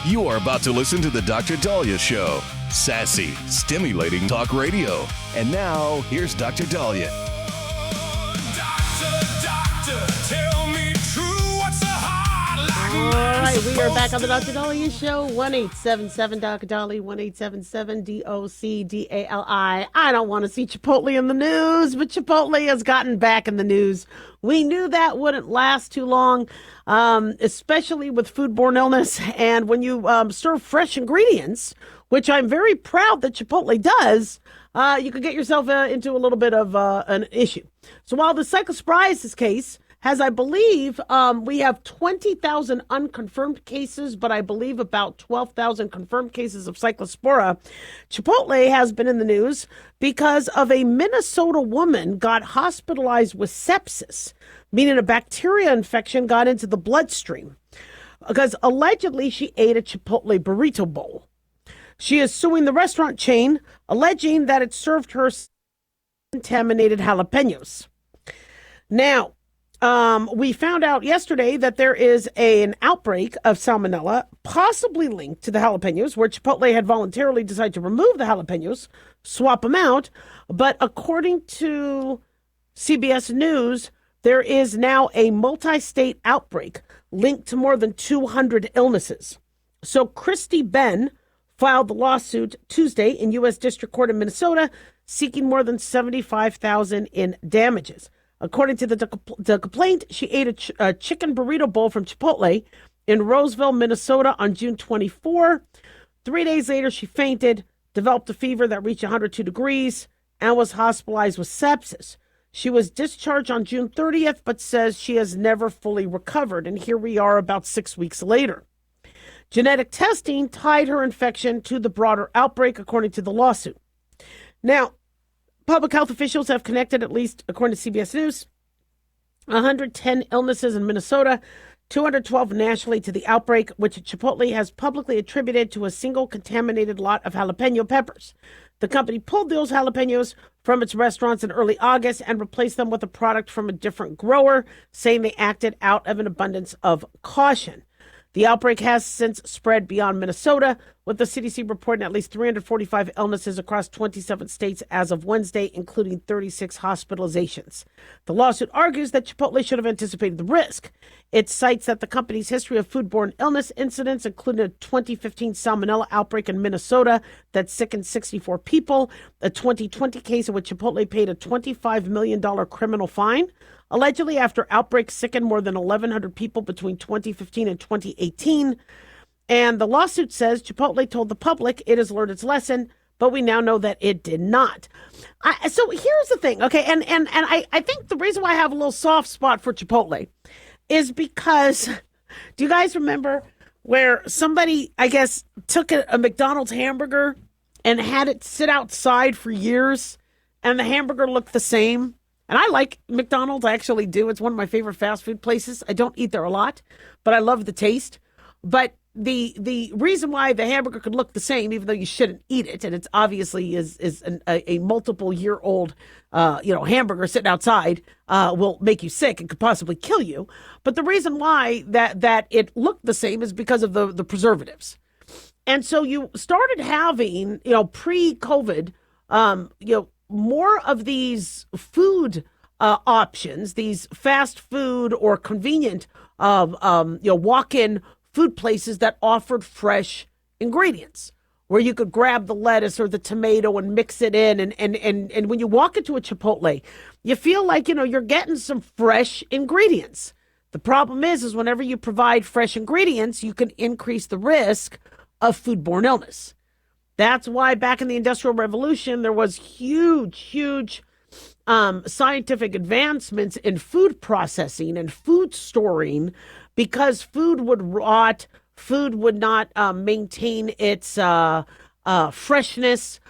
You are about to listen to the Dr. Dahlia Show. Sassy, stimulating talk radio. And now, here's Dr. Dahlia. Doctor, tell me true, what's the heart like? All right, we are back on the Dr. Dahlia Show. 1-877 Dr. Dahlia, 1-877 DOCDALI. I don't want to see Chipotle in the news, but Chipotle has gotten back in the news. We knew that wouldn't last too long, especially with foodborne illness. And when you serve fresh ingredients, which I'm very proud that Chipotle does, you could get yourself into a little bit of an issue. So while the cyclosporiasis case has, I believe, we have 20,000 unconfirmed cases, but I believe about 12,000 confirmed cases of cyclospora. Chipotle has been in the news because of a Minnesota woman got hospitalized with sepsis, meaning a bacteria infection got into the bloodstream, because allegedly she ate a Chipotle burrito bowl. She is suing the restaurant chain, alleging that it served her contaminated jalapenos. Now, we found out yesterday that there is an outbreak of salmonella, possibly linked to the jalapenos, where Chipotle had voluntarily decided to remove the jalapenos, swap them out. But according to CBS News, there is now a multi-state outbreak linked to more than 200 illnesses. So Christy Ben filed the lawsuit Tuesday in U.S. District Court in Minnesota, seeking more than $75,000 in damages. According to the complaint, she ate a chicken burrito bowl from Chipotle in Roseville, Minnesota on June 24. 3 days later, she fainted, developed a fever that reached 102 degrees, and was hospitalized with sepsis. She was discharged on June 30th, but says she has never fully recovered. And here we are about 6 weeks later. Genetic testing tied her infection to the broader outbreak, according to the lawsuit. Now, public health officials have connected, at least according to CBS News, 110 illnesses in Minnesota, 212 nationally, to the outbreak, which Chipotle has publicly attributed to a single contaminated lot of jalapeno peppers. The company pulled those jalapenos from its restaurants in early August and replaced them with a product from a different grower, saying they acted out of an abundance of caution. The outbreak has since spread beyond Minnesota, with the CDC reporting at least 345 illnesses across 27 states as of Wednesday, including 36 hospitalizations. The lawsuit argues that Chipotle should have anticipated the risk. It cites that the company's history of foodborne illness incidents, including a 2015 salmonella outbreak in Minnesota that sickened 64 people, a 2020 case in which Chipotle paid a $25 million criminal fine, allegedly after outbreaks sickened more than 1,100 people between 2015 and 2018. And the lawsuit says Chipotle told the public it has learned its lesson, but we now know that it did not. So here's the thing, okay, and I think the reason why I have a little soft spot for Chipotle is because, do you guys remember where somebody, I guess, took a McDonald's hamburger and had it sit outside for years, and the hamburger looked the same? And I like McDonald's, I actually do. It's one of my favorite fast food places. I don't eat there a lot, but I love the taste. But the reason why the hamburger could look the same, even though you shouldn't eat it, and it's obviously is a multiple year old hamburger sitting outside, will make you sick and could possibly kill you. But the reason why that it looked the same is because of the preservatives. And so you started having, pre-COVID, more of these food options, these fast food or convenient walk-in food places that offered fresh ingredients, where you could grab the lettuce or the tomato and mix it in. And when you walk into a Chipotle, you feel like, you're getting some fresh ingredients. The problem is whenever you provide fresh ingredients, you can increase the risk of foodborne illness. That's why back in the Industrial Revolution, there was huge scientific advancements in food processing and food storing, because food would rot, food would not maintain its freshness,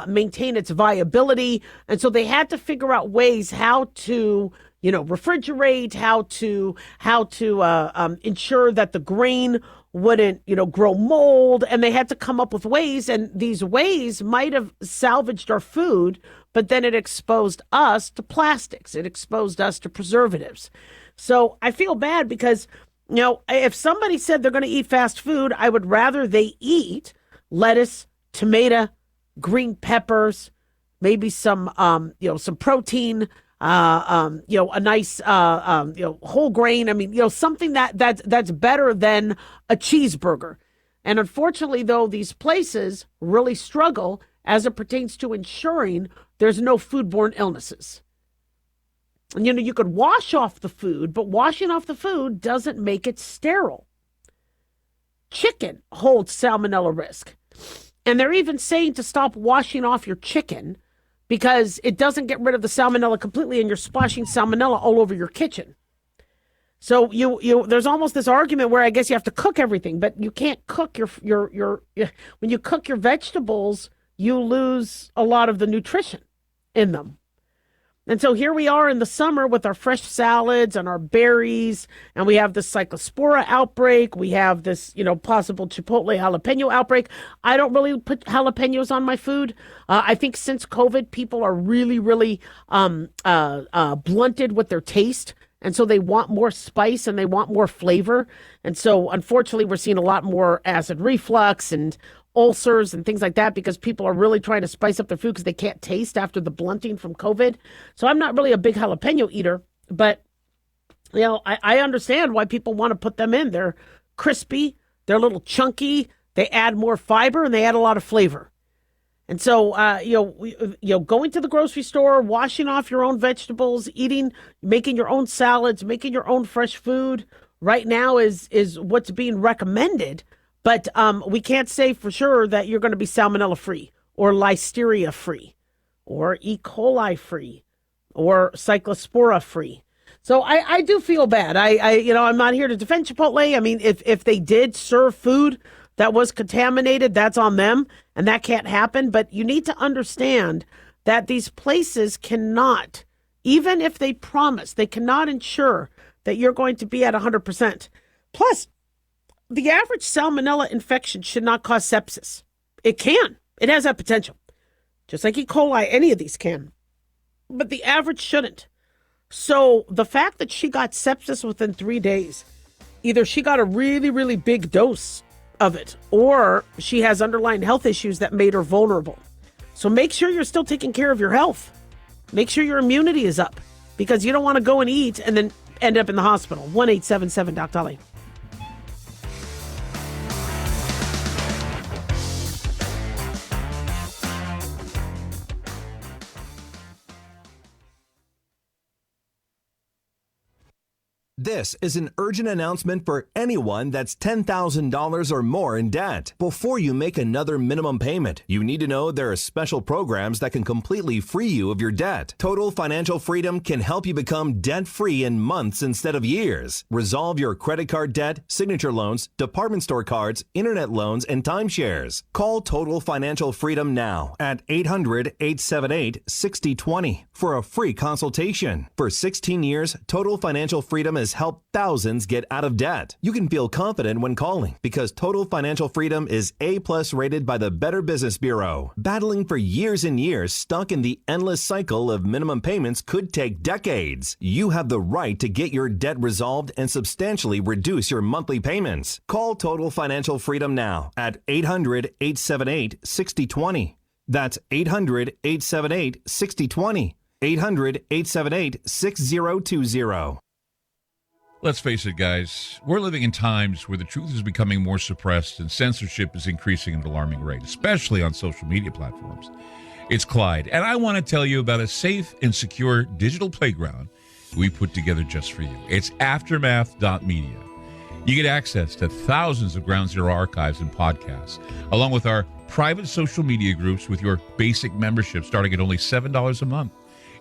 maintain its viability. And so they had to figure out ways how to, refrigerate, how to ensure that the grain wouldn't, grow mold. And they had to come up with ways. And these ways might have salvaged our food, but then it exposed us to plastics. It exposed us to preservatives. So I feel bad because If somebody said they're going to eat fast food, I would rather they eat lettuce, tomato, green peppers, maybe some protein, a nice, whole grain. I mean, something that's better than a cheeseburger. And unfortunately, though, these places really struggle as it pertains to ensuring there's no foodborne illnesses. And, you could wash off the food, but washing off the food doesn't make it sterile. Chicken holds salmonella risk. And they're even saying to stop washing off your chicken because it doesn't get rid of the salmonella completely and you're splashing salmonella all over your kitchen. So there's almost this argument where I guess you have to cook everything, but you can't cook your when you cook your vegetables, you lose a lot of the nutrition in them. And so here we are in the summer with our fresh salads and our berries, and we have this cyclospora outbreak. We have this, possible Chipotle jalapeno outbreak. I don't really put jalapenos on my food. I think since COVID, people are really, really blunted with their taste. And so they want more spice and they want more flavor. And so unfortunately, we're seeing a lot more acid reflux and ulcers and things like that because people are really trying to spice up their food because they can't taste after the blunting from COVID. So I'm not really a big jalapeno eater, but I understand why people want to put them in. They're crispy, they're a little chunky, they add more fiber, and they add a lot of flavor. And so, going to the grocery store, washing off your own vegetables, making your own salads, making your own fresh food right now is what's being recommended. But we can't say for sure that you're going to be salmonella free or listeria free or E. coli free or cyclospora free. So I do feel bad. I'm not here to defend Chipotle. I mean, if they did serve food that was contaminated, that's on them and that can't happen. But you need to understand that these places cannot, even if they promise, they cannot ensure that you're going to be at 100%. Plus, the average salmonella infection should not cause sepsis. It can. It has that potential. Just like E. coli, any of these can. But the average shouldn't. So the fact that she got sepsis within 3 days, either she got a really, really big dose of it, or she has underlying health issues that made her vulnerable. So make sure you're still taking care of your health. Make sure your immunity is up because you don't want to go and eat and then end up in the hospital. 1-877-DOC-DOLLY. This is an urgent announcement for anyone that's $10,000 or more in debt. Before you make another minimum payment, you need to know there are special programs that can completely free you of your debt. Total Financial Freedom can help you become debt-free in months instead of years. Resolve your credit card debt, signature loans, department store cards, internet loans, and timeshares. Call Total Financial Freedom now at 800-878-6020 for a free consultation. For 16 years, Total Financial Freedom has helped thousands get out of debt. You can feel confident when calling because Total Financial Freedom is A+ rated by the Better Business Bureau. Battling for years and years stuck in the endless cycle of minimum payments could take decades. You have the right to get your debt resolved and substantially reduce your monthly payments. Call Total Financial Freedom now at 800-878-6020. That's 800-878-6020. 800-878-6020. Let's face it, guys. We're living in times where the truth is becoming more suppressed and censorship is increasing at an alarming rate, especially on social media platforms. It's Clyde, and I want to tell you about a safe and secure digital playground we put together just for you. It's aftermath.media. You get access to thousands of Ground Zero archives and podcasts, along with our private social media groups with your basic membership starting at only $7 a month.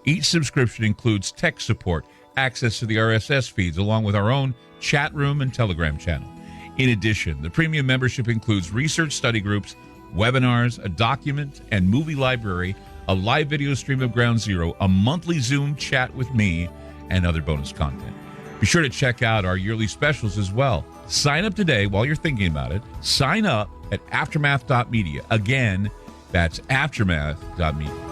Each subscription includes tech support, access to the RSS feeds, along with our own chat room and Telegram channel. In addition, the premium membership includes research study groups, webinars, a document and movie library, a live video stream of Ground Zero, a monthly Zoom chat with me, and other bonus content. Be sure to check out our yearly specials as well. Sign up today while you're thinking about it. Sign up at aftermath.media. Again, that's aftermath.media.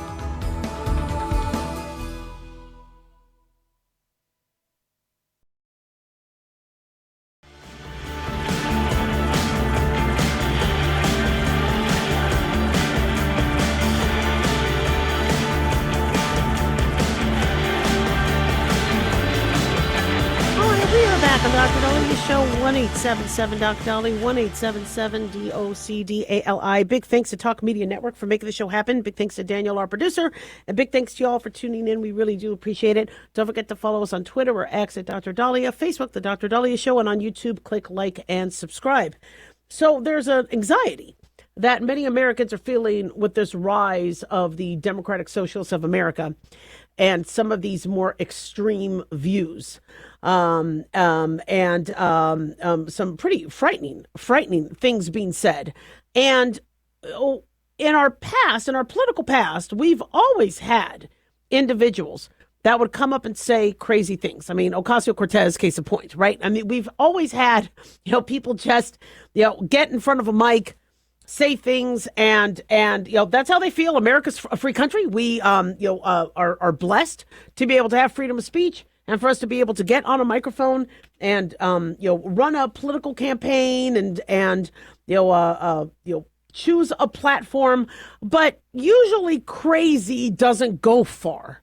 back on Dr. Dolly Show, 1-877 Dr. Dolly, 1-877-DOCDALI. Big thanks to Talk Media Network for making the show happen. Big thanks to Daniel, our producer. And big thanks to y'all for tuning in. We really do appreciate it. Don't forget to follow us on Twitter or X at Dr. Dahlia, Facebook, The Dr. Dahlia Show, and on YouTube, click like and subscribe. So there's an anxiety that many Americans are feeling with this rise of the Democratic Socialists of America and some of these more extreme views, and some pretty frightening things being said. And in our political past, we've always had individuals that would come up and say crazy things. I mean, Ocasio-Cortez, case in point, right? I mean, we've always had, people just, get in front of a mic, say things, and that's how they feel. America's a free country. We are blessed to be able to have freedom of speech and for us to be able to get on a microphone and run a political campaign and choose a platform. But usually crazy doesn't go far.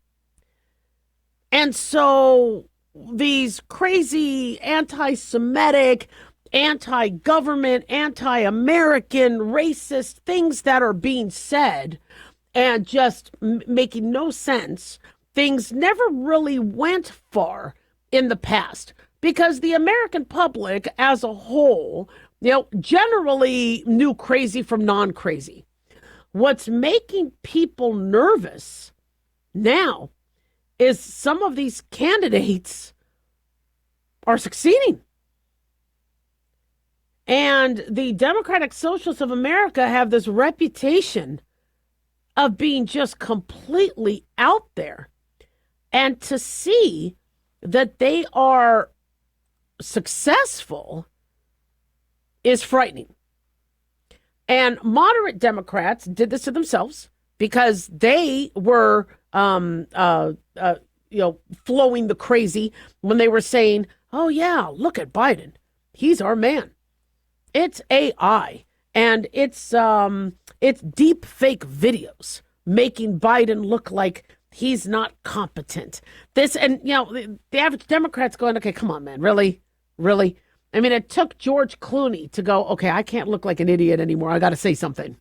And so these crazy anti-Semitic, anti-government, anti-American, racist things that are being said and just making no sense, things never really went far in the past because the American public as a whole, generally knew crazy from non-crazy. What's making people nervous now is some of these candidates are succeeding. And the Democratic Socialists of America have this reputation of being just completely out there. And to see that they are successful is frightening. And moderate Democrats did this to themselves because they were, flowing the crazy when they were saying, oh, yeah, look at Biden. He's our man. It's AI and it's deep fake videos making Biden look like he's not competent. This, and the average Democrat's going, okay, come on, man, really? I mean, it took George Clooney to go, okay, I can't look like an idiot anymore. I got to say something.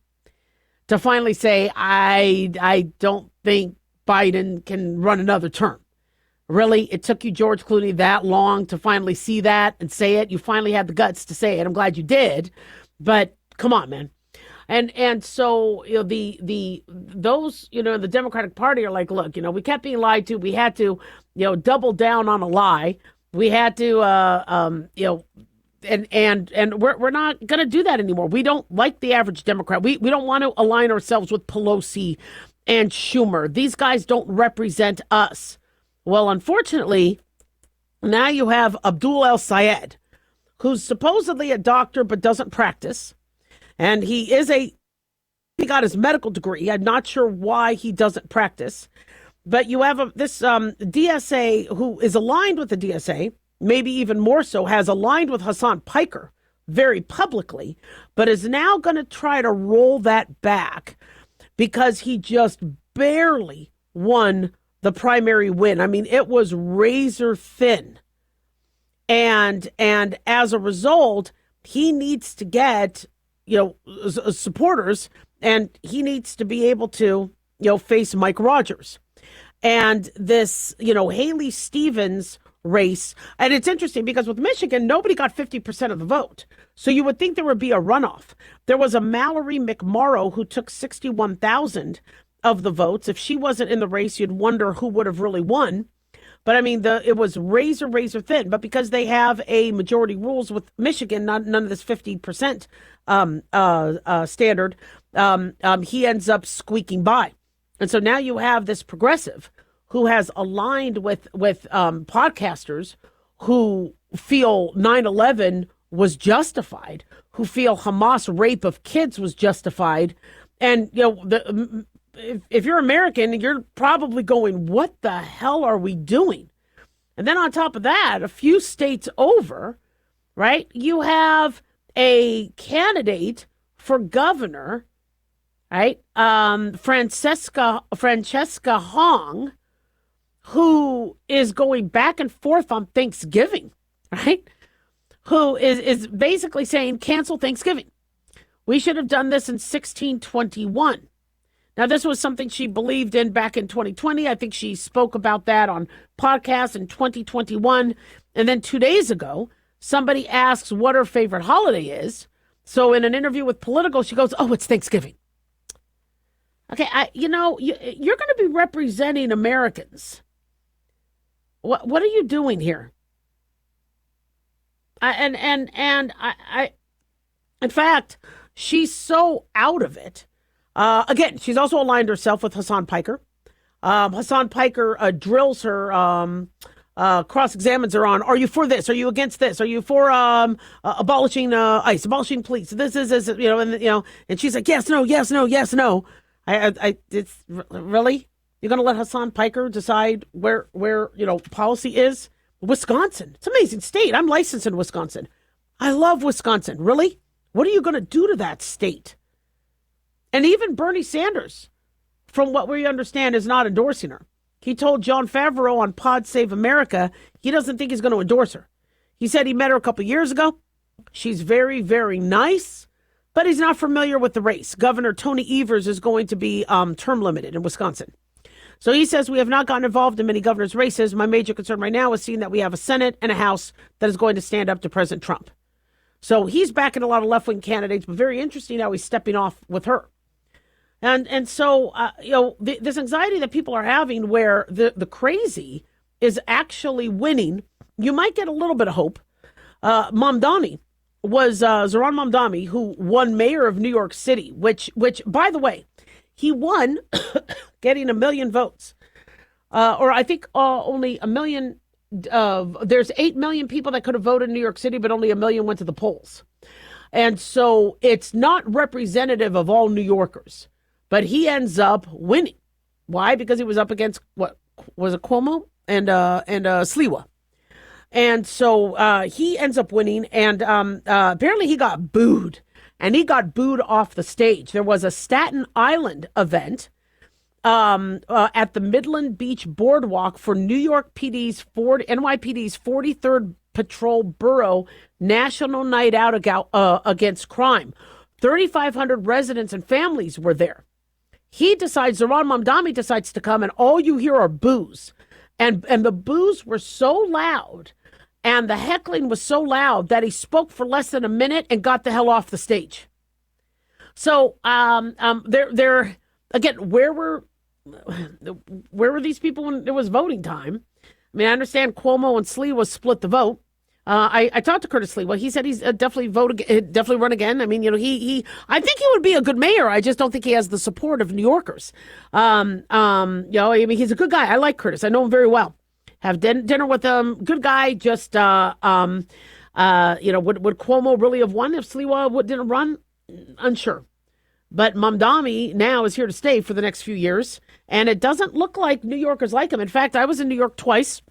To finally say, I don't think Biden can run another term. Really? It took you, George Clooney, that long to finally see that and say it? You finally had the guts to say it. I'm glad you did. But come on, man. And so, those, the Democratic Party are like, look, we kept being lied to. We had to, double down on a lie. We had to, and we're not going to do that anymore. We don't like the average Democrat. We don't want to align ourselves with Pelosi and Schumer. These guys don't represent us. Well, unfortunately, now you have Abdul El-Sayed, who's supposedly a doctor but doesn't practice. And he got his medical degree. I'm not sure why he doesn't practice. But you have this DSA who is aligned with the DSA, maybe even more so, has aligned with Hassan Piker very publicly, but is now going to try to roll that back because he just barely won the primary win. I mean, it was razor thin. And as a result, he needs to get, supporters, and he needs to be able to, face Mike Rogers. And this, Haley Stevens race. And it's interesting because with Michigan, nobody got 50% of the vote. So you would think there would be a runoff. There was a Mallory McMorrow who took 61,000 of the votes. If she wasn't in the race, you'd wonder who would have really won. But I mean, it was razor thin. But because they have a majority rules with Michigan, none of this 50% standard, he ends up squeaking by. And so now you have this progressive who has aligned with podcasters who feel 9/11 was justified, who feel Hamas rape of kids was justified, and if you're American, you're probably going, what the hell are we doing? And then on top of that, a few states over, right, you have a candidate for governor, right, Francesca Hong, who is going back and forth on Thanksgiving right? Who is basically saying cancel Thanksgiving. We should have done this in 1621. Now, this was something she believed in back in 2020. I think she spoke about that on podcasts in 2021. And then 2 days ago, somebody asks what her favorite holiday is. So in an interview with Political, she goes, oh, it's Thanksgiving. Okay, you're going to be representing Americans. What are you doing here? In fact, she's so out of it. Again, she's also aligned herself with Hassan Piker. Hassan Piker drills her, cross-examines her on, are you for this? Are you against this? Are you for abolishing ICE, abolishing police? This is, and she's like, yes, no, yes, no, yes, no. It's really? You're going to let Hassan Piker decide where policy is? Wisconsin. It's an amazing state. I'm licensed in Wisconsin. I love Wisconsin. Really? What are you going to do to that state? And even Bernie Sanders, from what we understand, is not endorsing her. He told John Favreau on Pod Save America he doesn't think he's going to endorse her. He said he met her a couple years ago. She's very, very nice, but he's not familiar with the race. Governor Tony Evers is going to be term limited in Wisconsin. So he says, we have not gotten involved in many governors' races. My major concern right now is seeing that we have a Senate and a House that is going to stand up to President Trump. So he's backing a lot of left-wing candidates, but very interesting how he's stepping off with her. And so, this anxiety that people are having where the crazy is actually winning, you might get a little bit of hope. Mamdani was Zohran Mamdani, who won mayor of New York City, which by the way, he won getting 1 million votes. Or I think only 1 million. There's 8 million people that could have voted in New York City, but only 1 million went to the polls. And so it's not representative of all New Yorkers. But he ends up winning. Why? Because he was up against, what was it, Cuomo and Sliwa. And so he ends up winning. And apparently he got booed. And he got booed off the stage. There was a Staten Island event at the Midland Beach Boardwalk for NYPD's 43rd Patrol Bureau National Night Out against crime. 3,500 residents and families were there. Zohran Mamdani decides to come, and all you hear are boos. And the boos were so loud, and the heckling was so loud that he spoke for less than a minute and got the hell off the stage. So, they're again, where were these people when it was voting time? I mean, I understand Cuomo and Sliwa split the vote. I talked to Curtis Sliwa. He said he's definitely run again. I mean, I think he would be a good mayor. I just don't think he has the support of New Yorkers. I mean, he's a good guy. I like Curtis. I know him very well. Have dinner with him. Good guy. Just, would Cuomo really have won if Sliwa didn't run? Unsure. But Mamdani now is here to stay for the next few years. And it doesn't look like New Yorkers like him. In fact, I was in New York twice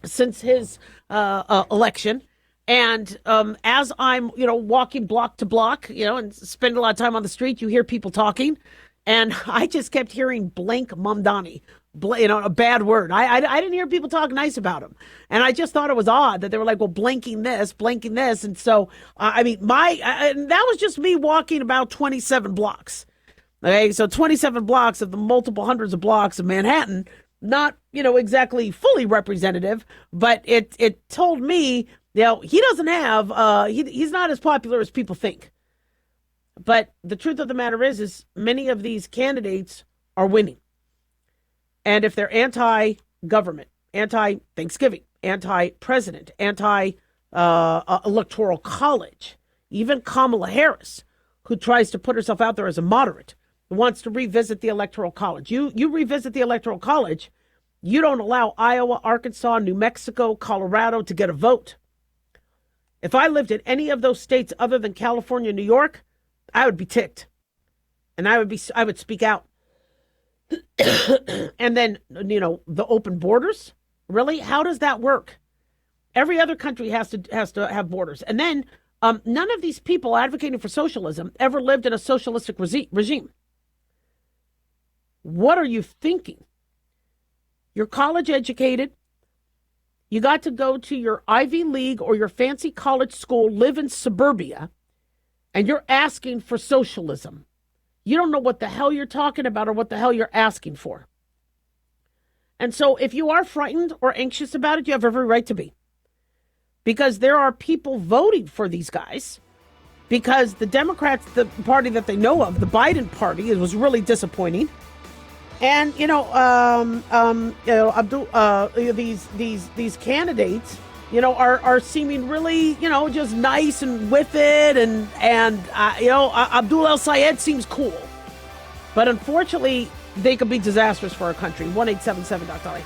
since his election. And as I'm, walking block to block, and spend a lot of time on the street, you hear people talking. And I just kept hearing blank Mamdani, a bad word. I didn't hear people talk nice about him. And I just thought it was odd that they were like, well, blanking this. And so, and that was just me walking about 27 blocks. Okay, so 27 blocks of the multiple hundreds of blocks of Manhattan, not, exactly fully representative, but it told me, he doesn't have, he's not as popular as people think. But the truth of the matter is many of these candidates are winning. And if they're anti-government, anti-Thanksgiving, anti-president, anti-electoral college, even Kamala Harris, who tries to put herself out there as a moderate, wants to revisit the electoral college. You revisit the electoral college, you don't allow Iowa, Arkansas, New Mexico, Colorado to get a vote. If I lived in any of those states other than California, New York, I would be ticked. And I would speak out. And then, the open borders, really? How does that work? Every other country has to have borders. And then none of these people advocating for socialism ever lived in a socialistic regime. What are you thinking? You're college educated. You got to go to your Ivy League or your fancy college school, live in suburbia, and you're asking for socialism. You don't know what the hell you're talking about or what the hell you're asking for. And so if you are frightened or anxious about it, you have every right to be. Because there are people voting for these guys. Because the Democrats, the party that they know of, the Biden party, it was really disappointing. And these candidates, are seeming really, just nice and with it, and Abdul El Sayed seems cool, but unfortunately, they could be disastrous for our country. 1-877-Dr.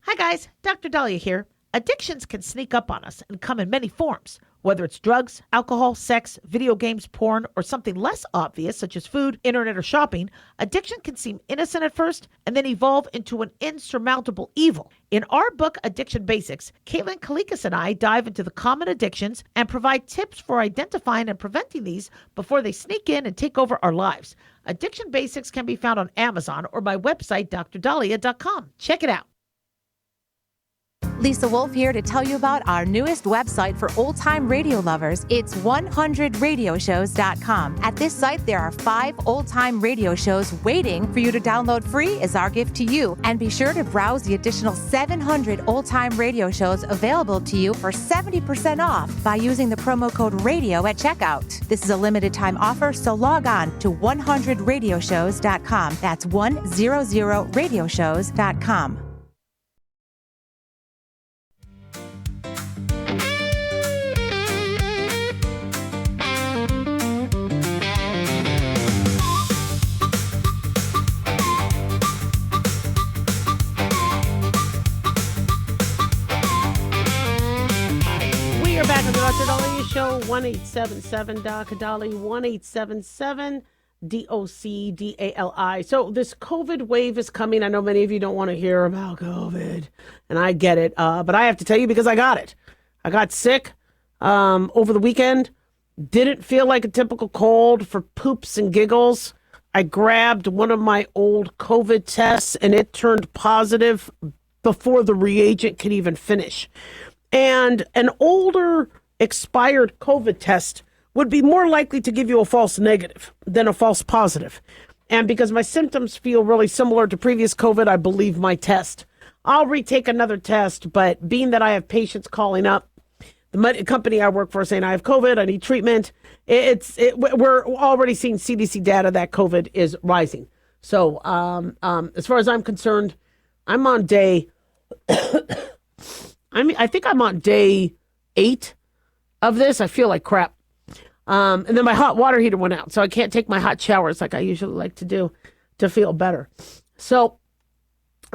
Hi guys, Dr. Dahlia here. Addictions can sneak up on us and come in many forms, whether it's drugs, alcohol, sex, video games, porn, or something less obvious such as food, internet, or shopping. Addiction can seem innocent at first and then evolve into an insurmountable evil. In our book, Addiction Basics, Caitlin Kalikas and I dive into the common addictions and provide tips for identifying and preventing these before they sneak in and take over our lives. Addiction Basics can be found on Amazon or my website, drdahlia.com. Check it out. Lisa Wolf here to tell you about our newest website for old-time radio lovers. It's 100radioshows.com. At this site, there are 5 old-time radio shows waiting for you to download free as our gift to you. And be sure to browse the additional 700 old-time radio shows available to you for 70% off by using the promo code RADIO at checkout. This is a limited-time offer, so log on to 100radioshows.com. That's 100radioshows.com. Back on the Dr. Dahlia Show, 1-877-Dr. Dahlia, 1-877-DOC-DALI. So this COVID wave is coming. I know many of you don't want to hear about COVID, and I get it. But I have to tell you because I got it. I got sick over the weekend. Didn't feel like a typical cold for poops and giggles. I grabbed one of my old COVID tests, and it turned positive before the reagent could even finish. And an older expired COVID test would be more likely to give you a false negative than a false positive. And because my symptoms feel really similar to previous COVID, I believe my test. I'll retake another test, but being that I have patients calling up, the company I work for saying I have COVID, I need treatment, we're already seeing CDC data that COVID is rising. So as far as I'm concerned, I'm on day... I think I'm on day 8 of this. I feel like crap. And then my hot water heater went out, so I can't take my hot showers like I usually like to do to feel better. So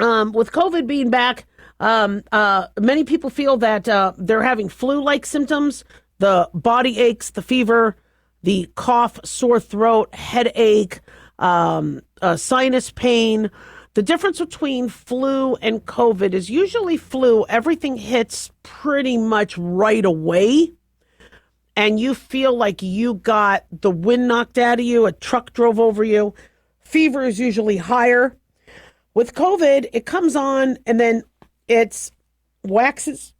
with COVID being back, many people feel that they're having flu-like symptoms, the body aches, the fever, the cough, sore throat, headache, sinus pain. The difference between flu and COVID is usually flu, everything hits pretty much right away. And you feel like you got the wind knocked out of you, a truck drove over you. Fever is usually higher. With COVID, it comes on and then it waxes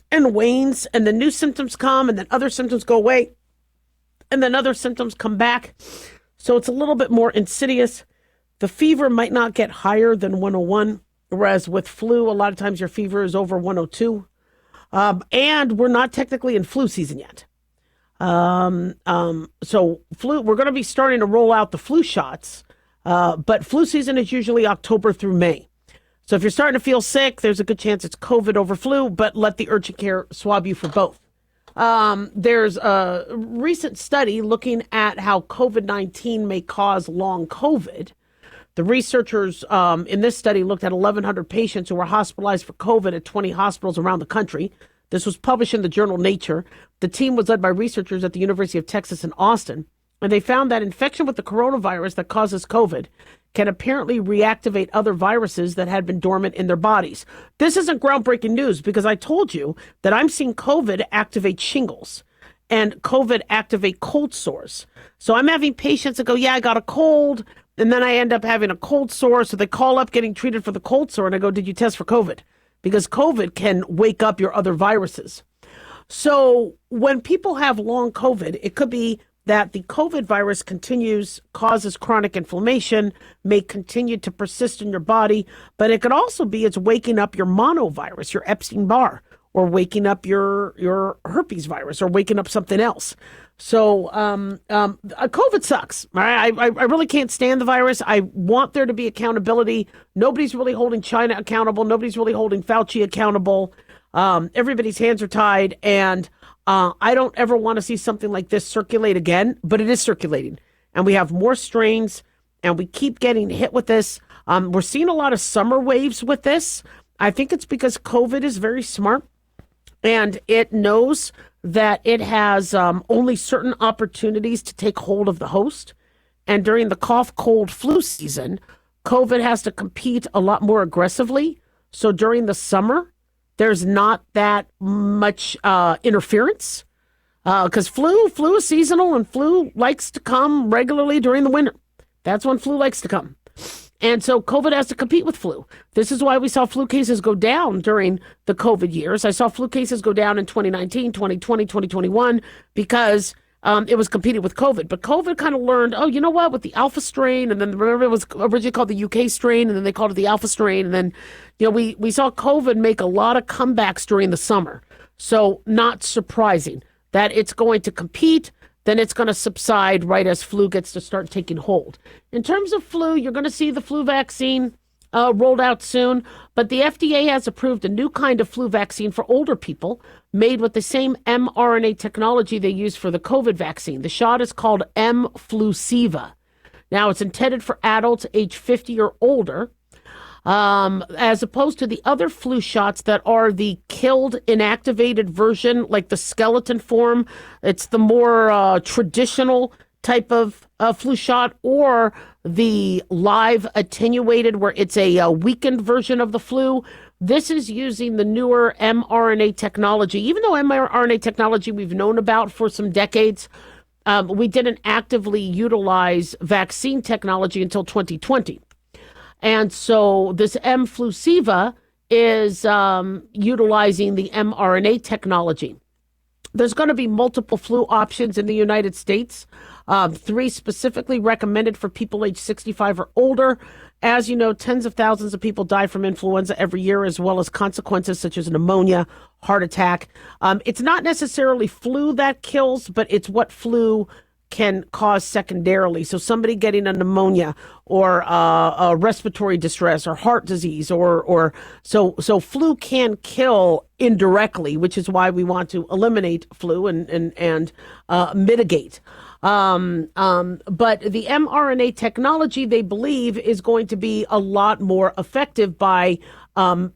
and wanes, and the new symptoms come, and then other symptoms go away, and then other symptoms come back. So it's a little bit more insidious. The fever might not get higher than 101, whereas with flu, a lot of times your fever is over 102. And we're not technically in flu season yet. So flu, we're going to be starting to roll out the flu shots, but flu season is usually October through May. So if you're starting to feel sick, there's a good chance it's COVID over flu, but let the urgent care swab you for both. There's a recent study looking at how COVID-19 may cause long COVID. The researchers in this study looked at 1,100 patients who were hospitalized for COVID at 20 hospitals around the country. This was published in the journal Nature. The team was led by researchers at the University of Texas in Austin, and they found that infection with the coronavirus that causes COVID can apparently reactivate other viruses that had been dormant in their bodies. This isn't groundbreaking news because I told you that I'm seeing COVID activate shingles and COVID activate cold sores. So I'm having patients that go, yeah, I got a cold. and then I end up having a cold sore. So they call up getting treated for the cold sore, and I go, did you test for COVID? Because COVID can wake up your other viruses. So when people have long COVID, it could be that the COVID virus causes chronic inflammation, may continue to persist in your body, but it could also be it's waking up your monovirus, your Epstein-Barr, or waking up your herpes virus, or waking up something else. So COVID sucks. All right? I really can't stand the virus. I want there to be accountability. Nobody's really holding China accountable. Nobody's really holding Fauci accountable. Everybody's hands are tied, and I don't ever want to see something like this circulate again, but it is circulating, and we have more strains, and we keep getting hit with this. We're seeing a lot of summer waves with this. I think it's because COVID is very smart, and it knows that it has only certain opportunities to take hold of the host. And during the cough, cold, flu season, COVID has to compete a lot more aggressively. So during the summer, there's not that much interference because flu is seasonal, and flu likes to come regularly during the winter. That's when flu likes to come. And so COVID has to compete with flu. This is why we saw flu cases go down during the COVID years. I saw flu cases go down in 2019, 2020, 2021, because it was competing with COVID. But COVID kind of learned, oh, you know what, with the alpha strain, and then remember it was originally called the UK strain, and then they called it the alpha strain. And then, we saw COVID make a lot of comebacks during the summer. So not surprising that it's going to compete. Then it's going to subside right as flu gets to start taking hold. In terms of flu, you're going to see the flu vaccine rolled out soon, but the FDA has approved a new kind of flu vaccine for older people made with the same mRNA technology they use for the COVID vaccine. The shot is called mFlusiva. Now, it's intended for adults age 50 or older, as opposed to the other flu shots that are the killed, inactivated version, like the skeleton form. It's the more traditional type of flu shot, or the live attenuated, where it's a weakened version of the flu. This is using the newer mRNA technology. Even though mRNA technology we've known about for some decades, we didn't actively utilize vaccine technology until 2020. And so this mFlusiva is utilizing the mRNA technology. There's going to be multiple flu options in the United States, 3 specifically recommended for people age 65 or older. As you know, tens of thousands of people die from influenza every year, as well as consequences such as pneumonia, heart attack. It's not necessarily flu that kills, but it's what flu can cause secondarily. So somebody getting a pneumonia, or a respiratory distress, or heart disease, or so flu can kill indirectly, which is why we want to eliminate flu and mitigate. But the mRNA technology, they believe, is going to be a lot more effective by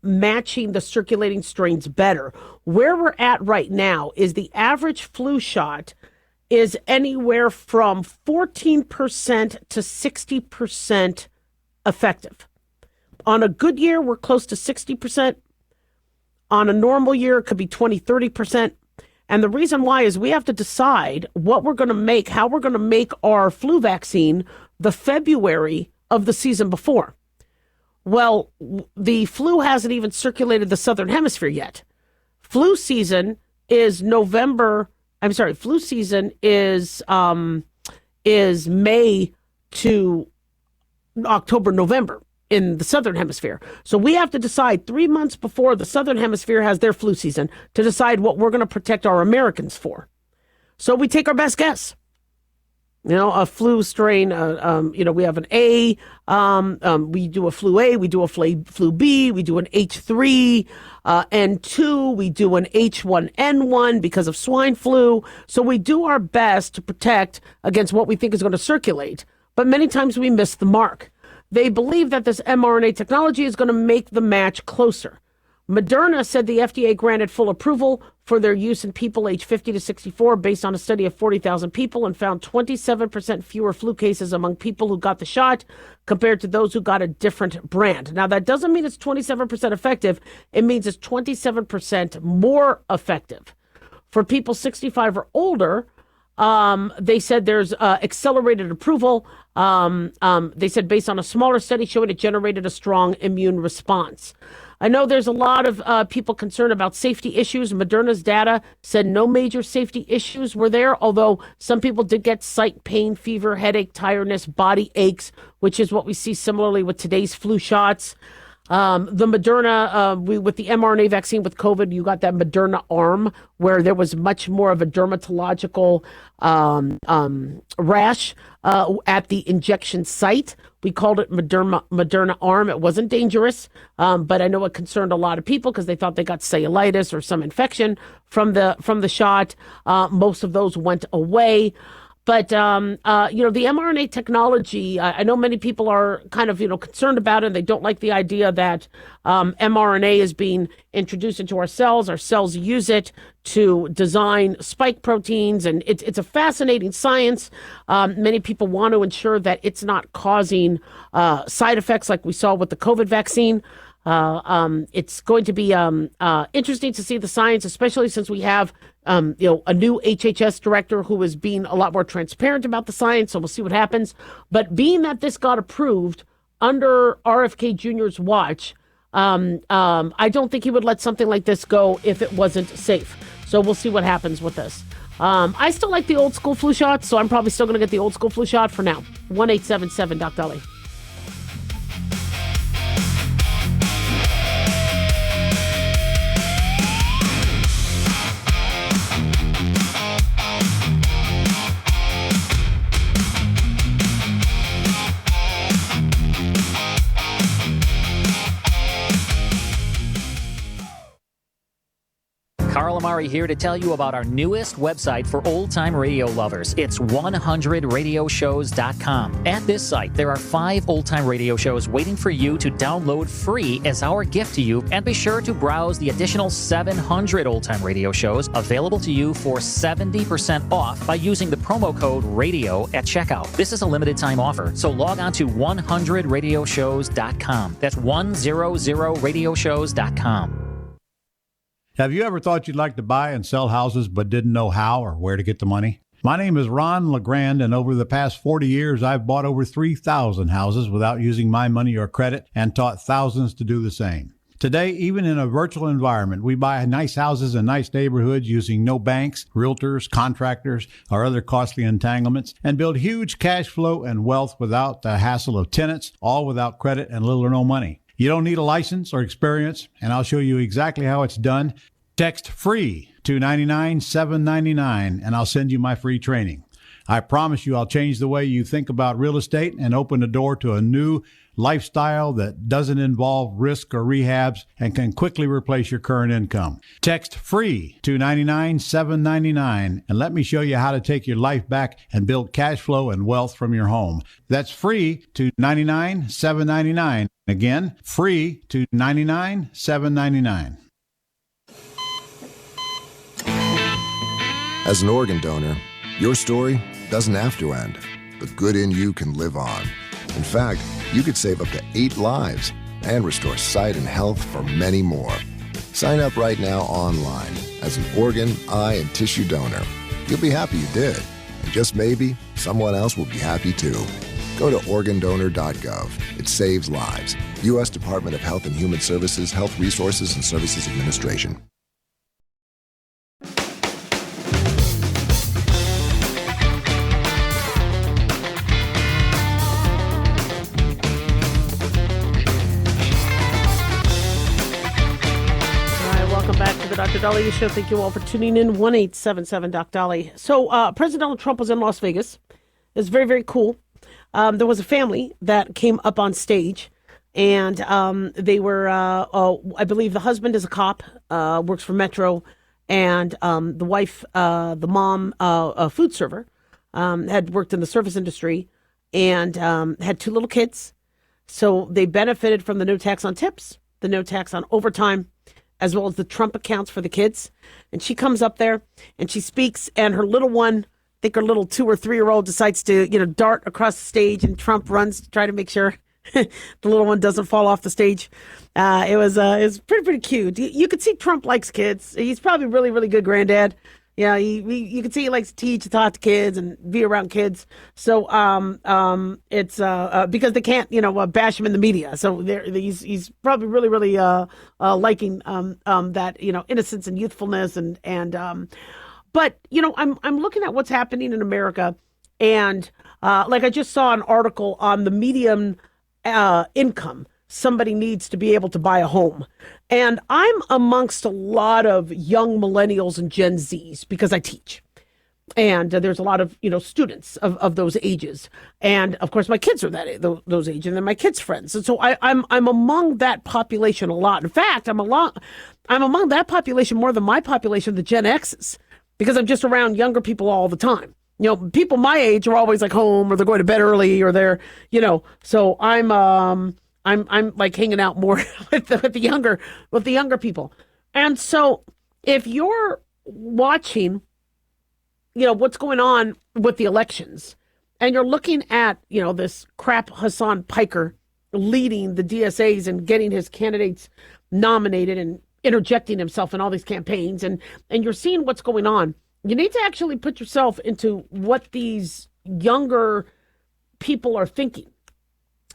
matching the circulating strains better. Where we're at right now is the average flu shot is anywhere from 14% to 60% effective. On a good year, we're close to 60%. On a normal year, it could be 20, 30%. And the reason why is we have to decide what we're going to make, how we're going to make our flu vaccine the February of the season before. Well, the flu hasn't even circulated the Southern Hemisphere yet. Flu season is flu season is May to October, November in the Southern Hemisphere. So we have to decide 3 months before the Southern Hemisphere has their flu season to decide what we're going to protect our Americans for. So we take our best guess. A flu strain, we have an A, we do a flu A, we do a flu B, we do an H3, N2, we do an H1N1 because of swine flu. So we do our best to protect against what we think is going to circulate, but many times we miss the mark. They believe that this mRNA technology is going to make the match closer. Moderna said the FDA granted full approval for their use in people aged 50 to 64 based on a study of 40,000 people, and found 27% fewer flu cases among people who got the shot compared to those who got a different brand. Now, that doesn't mean it's 27% effective. It means it's 27% more effective. For people 65 or older, They said there's accelerated approval. They said based on a smaller study showing it generated a strong immune response. I know there's a lot of people concerned about safety issues. Moderna's data said no major safety issues were there, although some people did get sight pain, fever, headache, tiredness, body aches, which is what we see similarly with today's flu shots. The Moderna, with the mRNA vaccine with COVID, you got that Moderna arm where there was much more of a dermatological rash at the injection site. We called it Moderna arm. It wasn't dangerous, but I know it concerned a lot of people because they thought they got cellulitis or some infection from the shot. Most of those went away. But, the mRNA technology, I know many people are kind of, concerned about it. And they don't like the idea that mRNA is being introduced into our cells. Our cells use it to design spike proteins. And it's a fascinating science. Many people want to ensure that it's not causing side effects like we saw with the COVID vaccine. It's going to be interesting to see the science, especially since we have a new HHS director who is being a lot more transparent about the science. So we'll see what happens. But being that this got approved under RFK Jr.'s watch, I don't think he would let something like this go if it wasn't safe. So we'll see what happens with this. I still like the old school flu shot, so I'm probably still going to get the old school flu shot for now. 1-877 Doc Dolly. Carl Amari here to tell you about our newest website for old-time radio lovers. It's 100radioshows.com. At this site, there are 5 old-time radio shows waiting for you to download free as our gift to you, and be sure to browse the additional 700 old-time radio shows available to you for 70% off by using the promo code RADIO at checkout. This is a limited-time offer, so log on to 100radioshows.com. That's 100radioshows.com. Have you ever thought you'd like to buy and sell houses but didn't know how or where to get the money? My name is Ron LeGrand, and over the past 40 years, I've bought over 3,000 houses without using my money or credit, and taught thousands to do the same. Today, even in a virtual environment, we buy nice houses in nice neighborhoods using no banks, realtors, contractors, or other costly entanglements, and build huge cash flow and wealth without the hassle of tenants, all without credit and little or no money. You don't need a license or experience, and I'll show you exactly how it's done. Text FREE to 99799, and I'll send you my free training. I promise you I'll change the way you think about real estate and open the door to a new lifestyle that doesn't involve risk or rehabs and can quickly replace your current income. Text FREE to 99799, and let me show you how to take your life back and build cash flow and wealth from your home. That's FREE to 99799. Again, FREE to 99799. As an organ donor, your story doesn't have to end. The good in you can live on. In fact, you could save up to 8 lives and restore sight and health for many more. Sign up right now online as an organ, eye, and tissue donor. You'll be happy you did. And just maybe, someone else will be happy too. Go to organdonor.gov. It saves lives. U.S. Department of Health and Human Services, Health Resources and Services Administration. The Dr. Dolly Show. Thank you all for tuning in. 1-877 Doc Dolly. So President Donald Trump was in Las Vegas. It was very, very cool. There was a family that came up on stage, and they were, I believe the husband is a cop, works for Metro, and the wife, the mom, a food server, had worked in the service industry and had 2 little kids. So they benefited from the no tax on tips, the no tax on overtime, as well as the Trump accounts for the kids. And she comes up there and she speaks, and her little one, I think her little 2 or 3-year-old, decides to, dart across the stage, and Trump runs to try to make sure the little one doesn't fall off the stage. It was pretty cute. You could see Trump likes kids. He's probably really, really good granddad. Yeah, you can see he likes to teach and talk to kids and be around kids. So it's because they can't, bash him in the media. So he's probably really liking that, innocence and youthfulness but I'm looking at what's happening in America, and like I just saw an article on the median income somebody needs to be able to buy a home. And I'm amongst a lot of young millennials and Gen Zs because I teach. And there's a lot of, students of those ages. And of course, my kids are those age, and then my kids' friends. And so I'm among that population a lot. In fact, I'm among that population more than my population, the Gen X's, because I'm just around younger people all the time. People my age are always like home, or they're going to bed early, or they're, so I'm like hanging out more with the younger people. And so if you're watching, what's going on with the elections, and you're looking at, this crap Hassan Piker leading the DSAs and getting his candidates nominated and interjecting himself in all these campaigns, and you're seeing what's going on, you need to actually put yourself into what these younger people are thinking.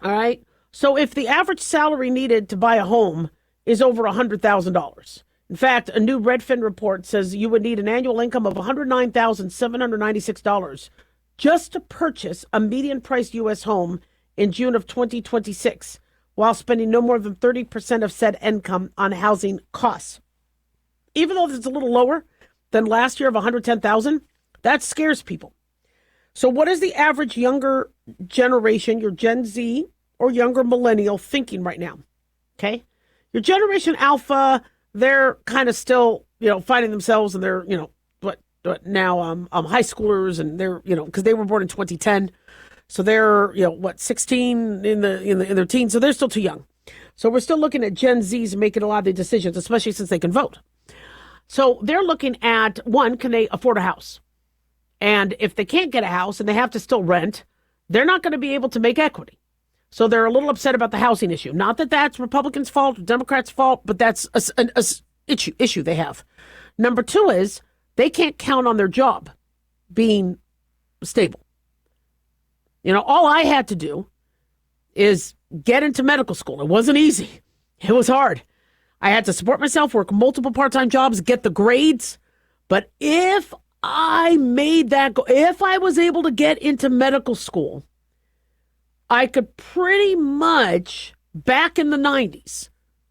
All right. So if the average salary needed to buy a home is over $100,000, in fact, a new Redfin report says you would need an annual income of $109,796 just to purchase a median-priced U.S. home in June of 2026, while spending no more than 30% of said income on housing costs. Even though it's a little lower than last year of $110,000, that scares people. So what is the average younger generation, your Gen Z or younger millennial, thinking right now? Okay. Your Generation Alpha, they're kind of still, finding themselves, and they're, what now, high schoolers, and they're, because they were born in 2010. So they're, 16 in their teens. So they're still too young. So we're still looking at Gen Zs making a lot of the decisions, especially since they can vote. So they're looking at, one, can they afford a house? And if they can't get a house and they have to still rent, they're not going to be able to make equity. So they're a little upset about the housing issue. Not that that's Republicans' fault or Democrats' fault, but that's an issue they have. Number two is they can't count on their job being stable. All I had to do is get into medical school. It wasn't easy. It was hard. I had to support myself, work multiple part-time jobs, get the grades. But if I made that goal, if I was able to get into medical school, I could pretty much, back in the 90s,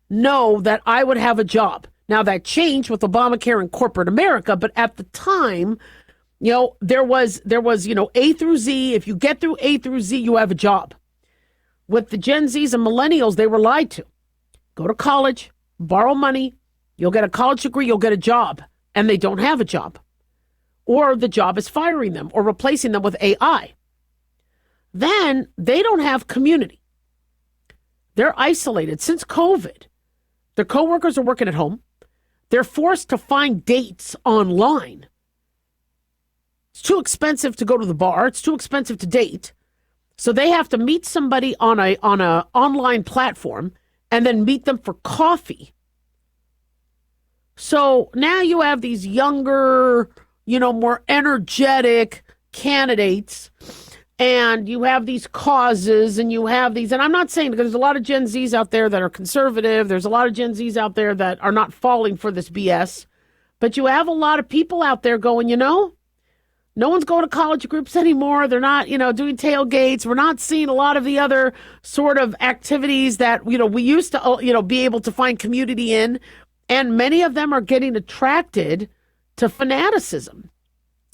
know that I would have a job. Now, that changed with Obamacare and corporate America, but at the time, there was A through Z. If you get through A through Z, you have a job. With the Gen Zs and millennials, they were lied to. Go to college, borrow money, you'll get a college degree, you'll get a job, and they don't have a job. Or the job is firing them or replacing them with AI. Then they don't have community. They're isolated. Since COVID, their coworkers are working at home. They're forced to find dates online. It's too expensive to go to the bar. It's too expensive to date. So they have to meet somebody on a online platform and then meet them for coffee. So now you have these younger, more energetic candidates, and you have these causes, and you have these, and I'm not saying, because there's a lot of Gen Zs out there that are conservative. There's a lot of Gen Zs out there that are not falling for this BS. But you have a lot of people out there going, no one's going to college groups anymore. They're not, doing tailgates. We're not seeing a lot of the other sort of activities that, we used to, be able to find community in. And many of them are getting attracted to fanaticism.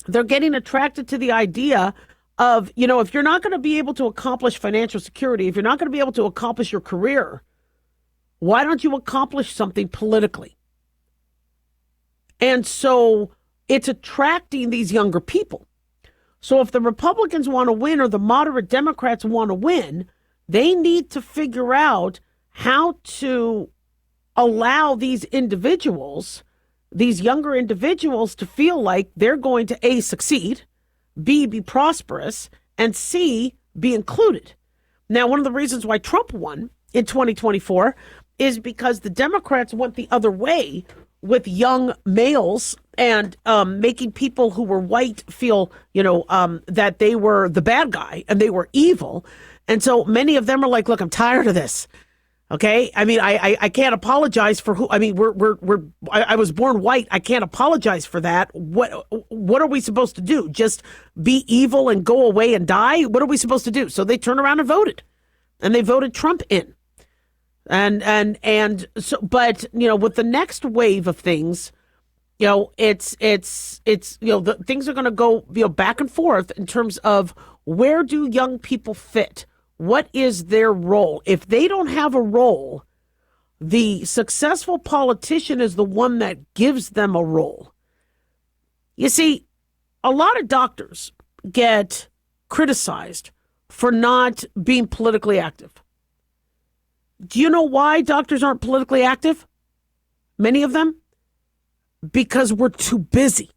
They're getting attracted to the idea of, if you're not going to be able to accomplish financial security, if you're not going to be able to accomplish your career, why don't you accomplish something politically? And so it's attracting these younger people. So if the Republicans want to win, or the moderate Democrats want to win, they need to figure out how to allow these individuals, these younger individuals, to feel like they're going to A, succeed, B, be prosperous, and C, be included. Now, one of the reasons why Trump won in 2024 is because the Democrats went the other way, with young males and making people who were white feel, that they were the bad guy and they were evil. And so many of them are like, look, I'm tired of this. Okay. I mean, I can't apologize for who, I mean, I was born white. I can't apologize for that. What are we supposed to do? Just be evil and go away and die? What are we supposed to do? So they turned around and voted, and they voted Trump in. And so, but, with the next wave of things, it's the things are going to go, back and forth in terms of where do young people fit? What is their role? If they don't have a role, the successful politician is the one that gives them a role. You see, a lot of doctors get criticized for not being politically active. Do you know why doctors aren't politically active? Many of them? Because we're too busy.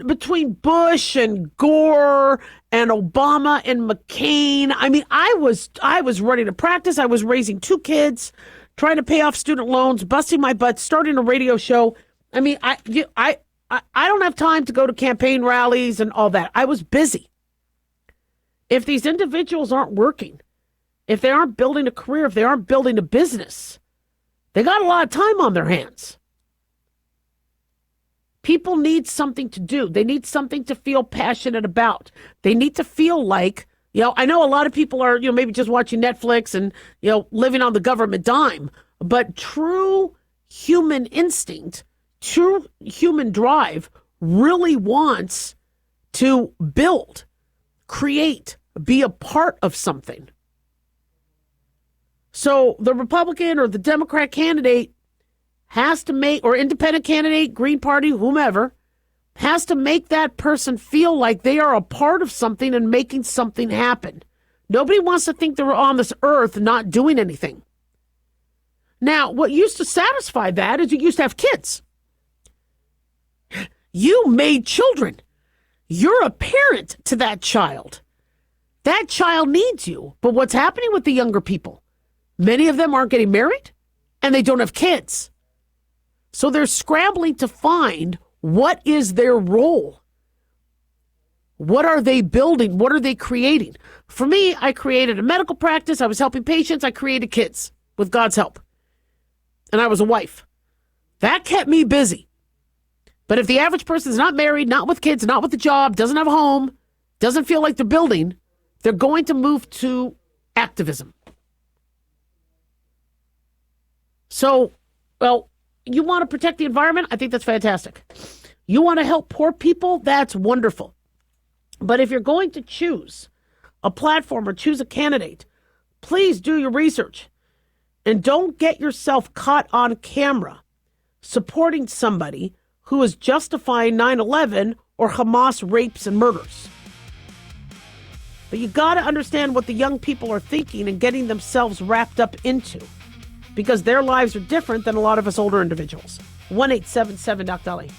Between Bush and Gore and Obama and McCain, I mean, I was ready to practice. I was raising 2 kids, trying to pay off student loans, busting my butt, starting a radio show. I mean, I don't have time to go to campaign rallies and all that. I was busy. If these individuals aren't working, if they aren't building a career, if they aren't building a business, they got a lot of time on their hands. People need something to do. They need something to feel passionate about. They need to feel like, I know a lot of people are, maybe just watching Netflix and, living on the government dime. But true human instinct, true human drive really wants to build, create, be a part of something. So the Republican or the Democrat candidate has to make, or independent candidate, Green Party, whomever, has to make that person feel like they are a part of something and making something happen. Nobody wants to think they're on this earth not doing anything. Now, what used to satisfy that is you used to have kids. You made children. You're a parent to that child. That child needs you. But what's happening with the younger people? Many of them aren't getting married, and they don't have kids. So they're scrambling to find what is their role. What are they building? What are they creating? For me, I created a medical practice. I was helping patients. I created kids with God's help. And I was a wife. That kept me busy. But if the average person is not married, not with kids, not with a job, doesn't have a home, doesn't feel like they're building, they're going to move to activism. So, you want to protect the environment? I think that's fantastic. You want to help poor people? That's wonderful. But if you're going to choose a platform or choose a candidate, please do your research. And don't get yourself caught on camera supporting somebody who is justifying 9/11 or Hamas rapes and murders. But you got to understand what the young people are thinking and getting themselves wrapped up into, because their lives are different than a lot of us older individuals. 1-877-DOC-DOLLY.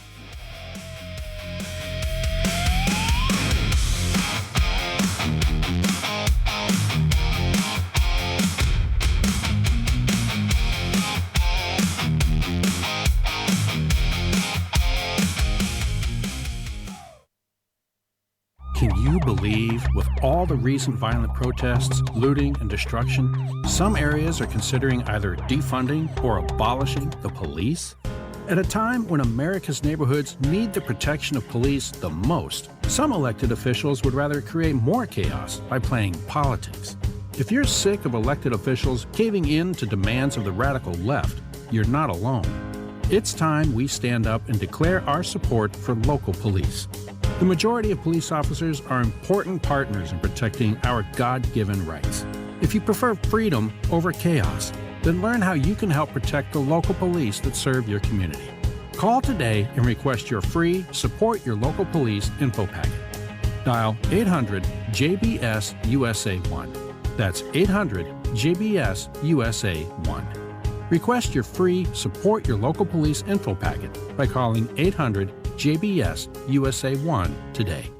Can you believe, with all the recent violent protests, looting, and destruction, some areas are considering either defunding or abolishing the police? At a time when America's neighborhoods need the protection of police the most, some elected officials would rather create more chaos by playing politics. If you're sick of elected officials caving in to demands of the radical left, you're not alone. It's time we stand up and declare our support for local police. The majority of police officers are important partners in protecting our God-given rights. If you prefer freedom over chaos, then learn how you can help protect the local police that serve your community. Call today and request your free Support Your Local Police info packet. Dial 800-JBS-USA1. That's 800-JBS-USA1. Request your free Support Your Local Police info packet by calling 800-JBS-USA1 today.